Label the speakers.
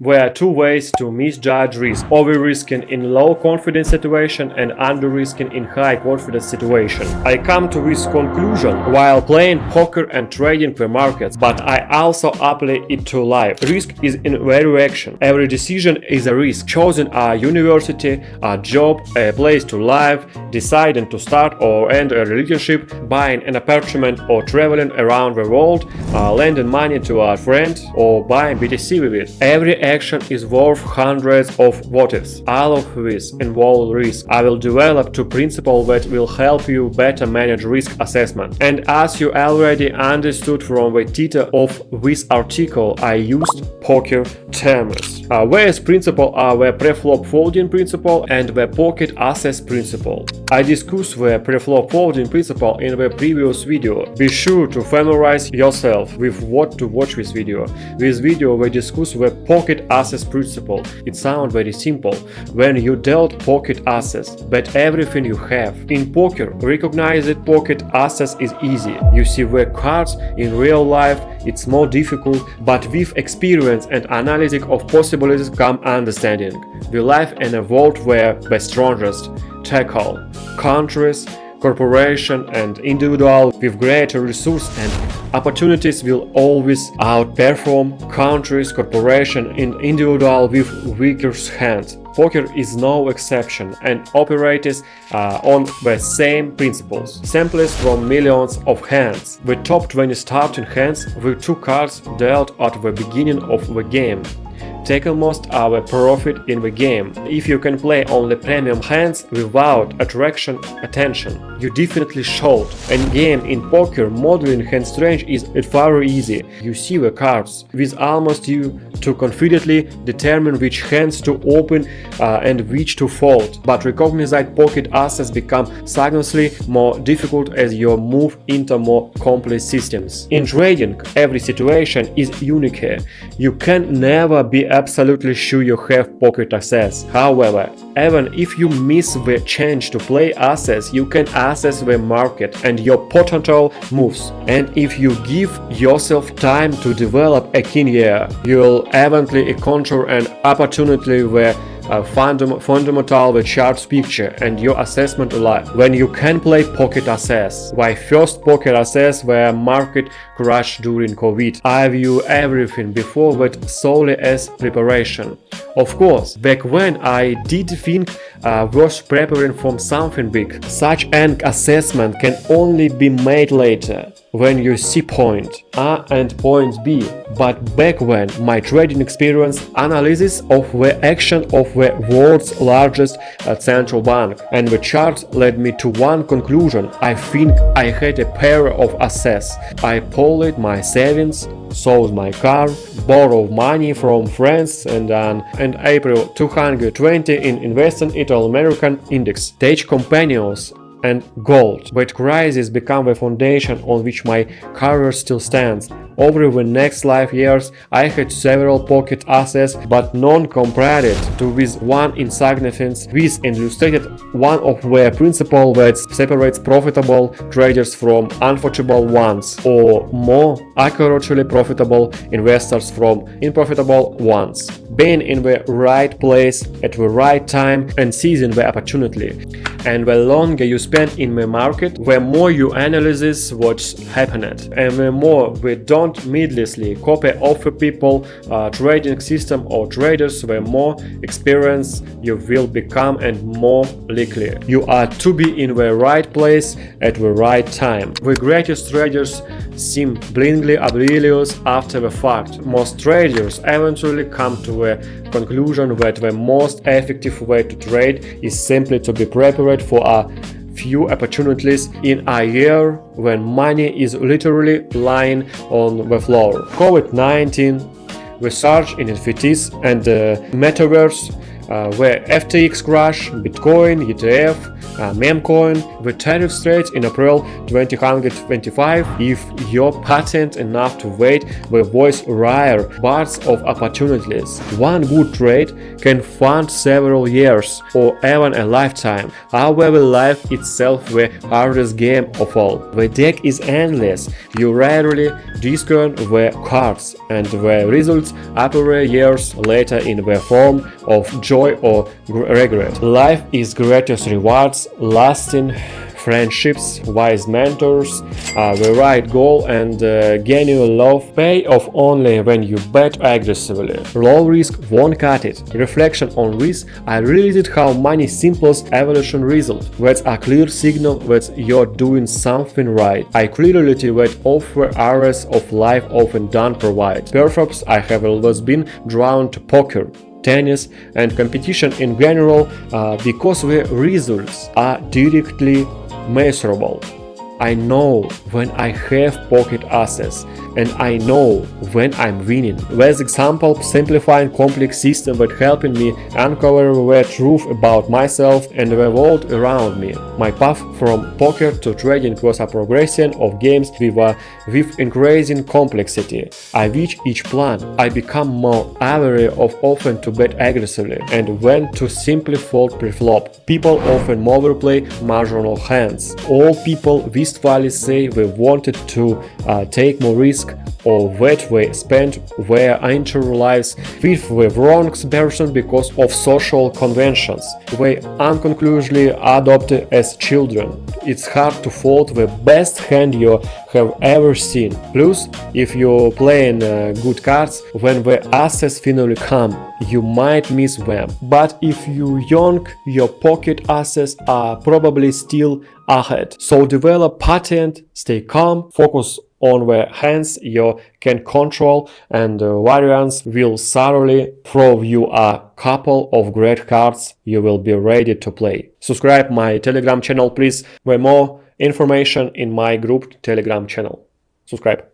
Speaker 1: There are two ways to misjudge risk: over-risking in low-confidence situation and under-risking in high-confidence situation. I come to this conclusion while playing poker and trading the markets, but I also apply it to life. Risk is in every action. Every decision is a risk. Choosing a university, a job, a place to live, deciding to start or end a relationship, buying an apartment or traveling around the world, lending money to a friend or buying BTC with it. Every action is worth hundreds of what ifs. All of this involve risk. I will develop two principles that will help you better manage risk assessment. And as you already understood from the title of this article, I used poker terms. These principles are the pre-flop folding principle and the pocket access principle. I discussed the pre-flop folding principle in the previous video. Be sure to familiarize yourself with what to watch this video. This video we discuss the pocket access principle. It sounds very simple. When you dealt pocket access, bet everything you have. In poker, recognizing pocket access is easy. You see the cards in real life, it's more difficult, but with experience and analysis of possibilities come understanding. We live in a world where the strongest tackle countries, corporation and individual with greater resources and opportunities will always outperform countries, corporation and individual with weaker hands. Poker is no exception and operates on the same principles. Samples from millions of hands. The top 20 starting hands with two cards dealt at the beginning of the game take almost our profit in the game. If you can play only premium hands without attraction attention, you definitely should. And game in poker, modeling hand strength is very easy. You see the cards with almost you to confidently determine which hands to open and which to fold. But recognizing pocket assets become significantly more difficult as you move into more complex systems. In trading, every situation is unique. You can never be absolutely sure you have pocket access. However, even if you miss the chance to play assets, you can assess the market and your potential moves. And if you give yourself time to develop a keen ear, you'll eventually encounter an opportunity where fundamental the charts picture and your assessment alive. When you can play pocket assess, why first pocket assess where market crash during COVID. I view everything before that solely as preparation. Of course, back when I did think was preparing for something big. Such an assessment can only be made later, when you see point A and point B. But back when my trading experience analysis of the action of the world's largest central bank and the chart led me to one conclusion. I think I had a pair of assets. I pooled my savings, sold my car, borrowed money from friends, and in April 220 in investing Italo-American index, stage companions and gold. But crisis became the foundation on which my career still stands. Over the next 5 years, I had several pocket assets, but none compared to this one insignificance. This illustrated one of the principles that separates profitable traders from unfortunate ones, or more accurately, profitable investors from unprofitable ones. Being in the right place at the right time and seizing the opportunity. And the longer you spend in the market, the more you analyze what's happened, and the more we don't needlessly copy other people, trading system or traders, the more experience you will become and more likely you are to be in the right place at the right time. The greatest traders seem blindly oblivious after the fact. Most traders eventually come to the conclusion that the most effective way to trade is simply to be prepared for a few opportunities in a year when money is literally lying on the floor. COVID-19, the surge in NFTs and the metaverse where FTX crash, Bitcoin, ETF, Memecoin were tariff trades in April 2025. If you're patient enough to wait, the voice rare parts of opportunities. One good trade can fund several years or even a lifetime. However, life itself the hardest game of all. The deck is endless. You rarely discern the cards, and the results appear years later in the form of joy or regret. Life is greatest rewards, lasting friendships, wise mentors, the right goal, and genuine love pay off only when you bet aggressively. Low risk won't cut it. Reflection on this, I realized how many simplest evolution result. That's a clear signal that you're doing something right. I clearly see that offer areas of life often don't provide. Perhaps I have always been drawn to poker, tennis, and competition in general because the results are directly measurable. I know when I have pocket assets, and I know when I'm winning. This example simplifying complex system that helping me uncover the truth about myself and the world around me. My path from poker to trading was a progression of games with increasing complexity. I reach each plan. I become more aware of often to bet aggressively and when to simply fold pre-flop. People often overplay marginal hands. All people wistfully say they wanted to take more risk or that they spent their entire lives with the wrong person because of social conventions they unconclusively adopted as children. It's hard to fold the best hand you have ever seen. Plus, if you're playing good cards, when the assets finally come, you might miss them. But if you young, your pocket assets are probably still ahead. So develop patent, stay calm, focus on the hands you can control, and variance will thoroughly prove you a couple of great cards you will be ready to play. Subscribe my Telegram channel, please, for more information in my group Telegram channel. Subscribe.